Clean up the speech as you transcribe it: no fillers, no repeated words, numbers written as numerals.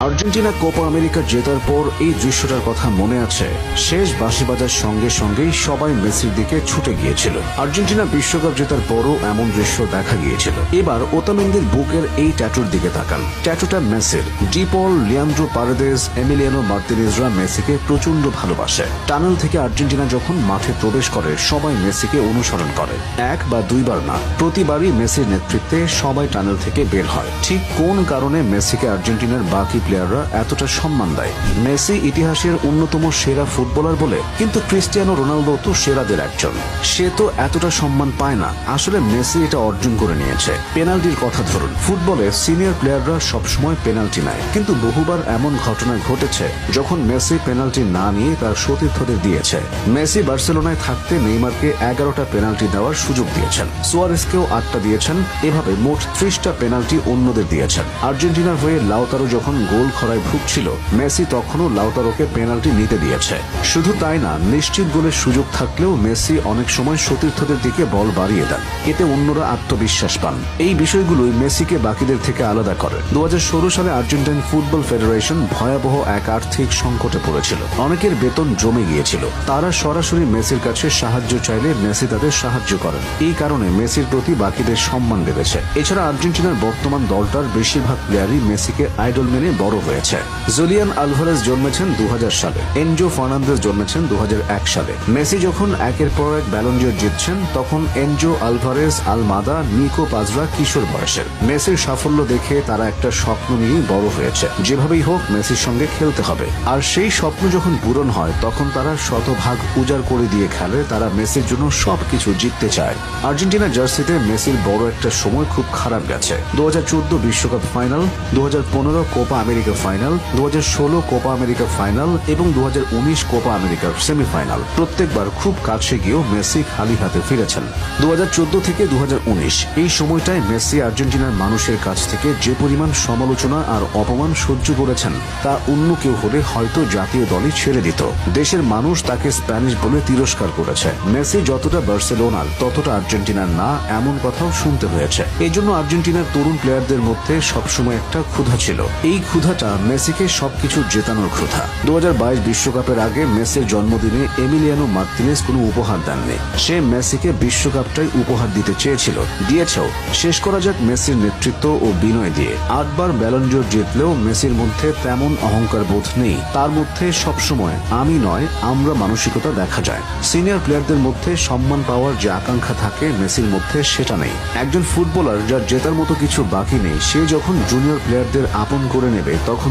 Argentina Copa America জেতার পর এই দৃশ্যটার কথা মনে আছে। শেষ বাঁশি বাজার সঙ্গে সঙ্গেই সবাই মেসির দিকে ছুটে গিয়েছিল। আর্জেন্টিনা বিশ্বকাপ জেতার পরও এমন দৃশ্য দেখা গিয়েছিল। এবার ওতামেন্দির বুকের এই ট্যাটুর দিকে তাকান। ট্যাটুটা মেসির। ডিপল, লিয়ান্দ্রো পারেদেস, এমিলিয়ানো মার্তিনেজরা মেসিকে প্রচন্ড ভালোবাসে। টানেল থেকে আর্জেন্টিনা যখন মাঠে প্রবেশ করে সবাই মেসিকে অনুসরণ করে। এক বা দুইবার না, প্রতিবারই মেসির নেতৃত্বে সবাই টানেল থেকে বের হয়। ঠিক কোন কারণে মেসিকে আর্জেন্টিনার বাকি প্লেয়াররা এতটা সম্মান দেয়? মেসি ইতিহাসের অন্যতম সেরা ফুটবলার বলে, কিন্তু ক্রিস্টিয়ানো রোনালদো তো সেরাদের একজন। সে তো এতটা সম্মান পায় না। আসলে মেসি এটা অর্জন করে নিয়েছে। পেনাল্টির কথা ধরুন, ফুটবলে সিনিয়র প্লেয়াররা সবসময় পেনাল্টি নেয়, কিন্তু বহুবার এমন ঘটনা ঘটেছে যখন মেসি পেনাল্টি না নিয়ে তার সতীর্থদের দিয়েছে। মেসি বার্সেলোনায় থাকতে নেইমারকে 11টা পেনাল্টি দেওয়ার সুযোগ দিয়েছেন, সুয়ারেসকেও 8টা দিয়েছেন। এভাবে মোট 30টা পেনাল্টি অন্যদের দিয়েছেন। আর্জেন্টিনার হয়ে লাউতারো যখন গোল খরায় ভুগছিল, মেসি তখনও লাউতারোকে পেনাল্টি নিতে দিয়েছে। শুধু তাই না, নিশ্চিত গোলের সুযোগ থাকলেও মেসি অনেক সময় সতীর্থদের দিকে বল বাড়িয়ে দেন। এতে অন্যরা আত্মবিশ্বাস পান। এই বিষয়গুলোই মেসিকে বাকিদের থেকে আলাদা করে। 2016 সালে আর্জেন্টাইন ফুটবল ফেডারেশন ভয়াবহ এক আর্থিক সংকটে পড়েছিল। অনেকের বেতন জমে গিয়েছিল। তারা সরাসরি মেসির কাছে সাহায্য চাইলে মেসি তাদের সাহায্য করেন। এই কারণে মেসির প্রতি বাকিদের সম্মান বেড়েছে। এছাড়া আর্জেন্টিনার বর্তমান দলটার বেশিরভাগ প্লেয়ারই মেসিকে আইডল মেনে বড় হয়েছে। জুলিয়ান আলভারেজ জন্মেছেন 2000 সালে, এনজো ফার্নান্দেজ জন্মেছেন 2001 সালে। মেসি যখন একের পর এক ব্যালন ডিওর জিতছেন, তখন এনজো, আলভারেজ, আলমাদা, নিকো পাজরা কিশোর বয়সের। মেসির সাফল্য দেখে তারা একটা স্বপ্ন নিয়েই বড় হয়েছে, যেভাবেই হোক মেসির সঙ্গে খেলতে হবে। আর সেই স্বপ্ন যখন পূরণ হয়, তখন তারা শতভাগ উজাড় করে দিয়ে খেলে। তারা মেসির জন্য সবকিছু জিততে চায়। আর্জেন্টিনা জার্সিতে মেসির বড় একটা সময় খুব খারাপ গেছে। 2014 বিশ্বকাপ final, 2015 Copa America final, 2016 Copa America final এবং 2019 কোপা আমেরিকার সেমিফাইনাল। প্রত্যেকবার খুব কাছে গিয়েও মেসি খালি হাতে ফিরেছেন। 2014 থেকে 2019 এই সময়টায় মেসি আর্জেন্টিনার মানুষের কাছ থেকে যে পরিমাণ সমালোচনা আর অপমান সহ্য করেছেন, তা অন্য কেউ হলে হয়তো জাতীয় দলই ছেড়ে দিত। দেশের মানুষ তাকে স্প্যানিশ বলে তিরস্কার করেছে। মেসি যতটা বার্সেলোনার, ততটা আর্জেন্টিনার না, এমন কথাও শুনতে হয়েছে। এই জন্য আর্জেন্টিনার তরুণ প্লেয়ারদের মধ্যে সবসময় একটা ক্ষুধা ছিল। এই ক্ষুধাটা মেসিকে সবকিছু জেতানোর ক্ষুধা। 2022 বিশ্বকাপের আগে মেসির জন্মদিনে এমিলিয়ানো মার্তিনেজ কোনো উপহার দেননি। সে মেসিকে বিশ্বকাপটাই উপহার দিতে চেয়েছিল, দিয়েছেও। শেষ করা যাক মেসির নেতৃত্ব ও বিনয় দিয়ে। 8 বার ব্যালন ডিওর জিতলেও মেসির মধ্যে তেমন অহংকার বোধ নেই। তার মধ্যে সবসময় আমি নয়, আমরা মানসিকতা দেখা যায়। সিনিয়র প্লেয়ারদের মধ্যে সম্মান পাওয়ার যে আকাঙ্ক্ষা থাকে, মেসির মধ্যে সেটা নেই। একজন ফুটবলার যার জেতার মতো কিছু বাকি নেই, সে যখন জুনিয়র প্লেয়ারদের আপন করে নেবে, তখন